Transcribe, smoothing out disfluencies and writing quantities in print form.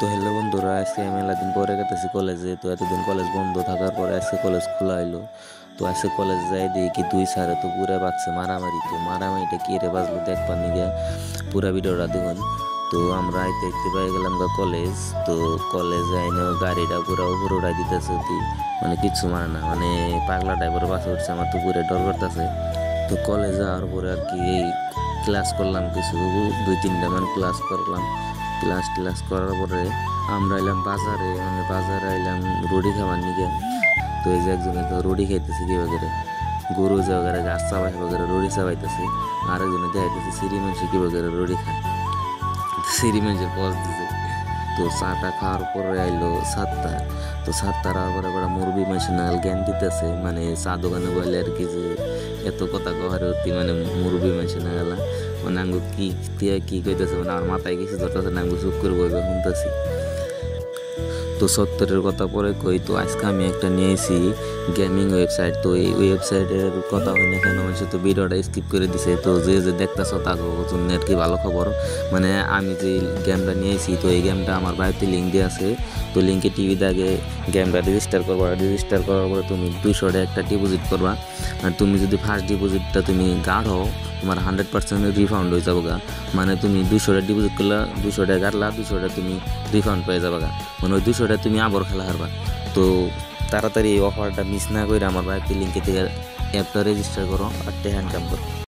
তো হ্যালো বন্ধুরা, আজকে আমি মেলা দিন পরে গেতেছি কলেজে। তো এতদিন কলেজ বন্ধ থাকার পরে আজকে কলেজ খোলা হইলো। তো আজকে কলেজ যাই দেখি দুই স্যারে তো পুরা বাজছে মারামারি। তো মারামারিটা কি রে বাজলো দেখবার নিগে পুরা ভিডিওটা দেখুন। তো আমরা আইতে আইতে পাই গেলাম কলেজ। তো কলেজে আইনে গাড়িটা পুরা উপরে উড়াই দিতেছে, মানে কিচ্ছু মানে না, মানে পাগলা ড্রাইভার বাসে উঠছে, আমার তো পুরে ডর করতেছে। তো কলেজে যাওয়ার পরে আর কি এই ক্লাস করলাম, কিছু 2-3টা মানে ক্লাস করলাম। ক্লাস করার পরে আমরা এলাম বাজারে, মানে বাজারে এলাম রুটি খাবার নিকে। তো এই যে একজনে তো রুটি খাইতেছে কি বাগেরে, গরু যে বাগেরে গাছ চাবাই বাগেরে রুটি চাবাইতেছে, আর একজনে দেখাইতেছে সিঁড়ি মানুষ কি বাগেরে রুটি খায়, সিঁড়ি মানুষের পজ দিছে। তো চাটা খাওয়ার পরে আইলো 7টা। তো 7টার পরে আবার মুরবি মেশিনাল জ্ঞান দিতেছে, মানে চা দোকানে বলে আর কি যে এত কথা কহার অতি, মানে মুরবি মেশিনা গেলা, মানে আঙ্গু কি কি কইতেছে, মানে আমার মাথায় কিছু ধরতেছে না, আঙ্গু চুপ করে বইবে শুনতেছি। তো 70-এর কথা পরে কই, তো আজকে আমি একটা নিয়েছি গেমিং ওয়েবসাইট। তো এই ওয়েবসাইটের কথা হয় না কেন মানুষ তো ভিডিওটা স্কিপ করে দিছে। তো যে দেখতেছ তাকে জন্য আর কি ভালো খবর, মানে আমি যে গেমটা নিয়েছি, তো এই গেমটা আমার বাড়িতে লিঙ্ক দিয়ে আছে। তো লিঙ্কে টিভিতে আগে গেমটা রেজিস্টার করবা, রেজিস্টার করার পরে তুমি 200 টাকা একটা ডিপোজিট করবা। আর তুমি যদি ফার্স্ট ডিপোজিটটা তুমি গাঢ়, তোমার 100% রিফাউন্ড হয়ে যাবো গা। মানে তুমি 200 টাকা ডিপোজিট করলা, 200 টাকা গাড়লা, 200 টাকা তুমি রিফাউন্ড পেয়ে যাবে গা, মানে ওই 200 টাকা তুমি আবার খেলা হারবা। তো তাড়াতাড়ি এই অফারটা মিস না করে আমার বাড়িতে লিঙ্কে থেকে অ্যাপটা রেজিস্টার করো আর টাকা ইনকাম করো।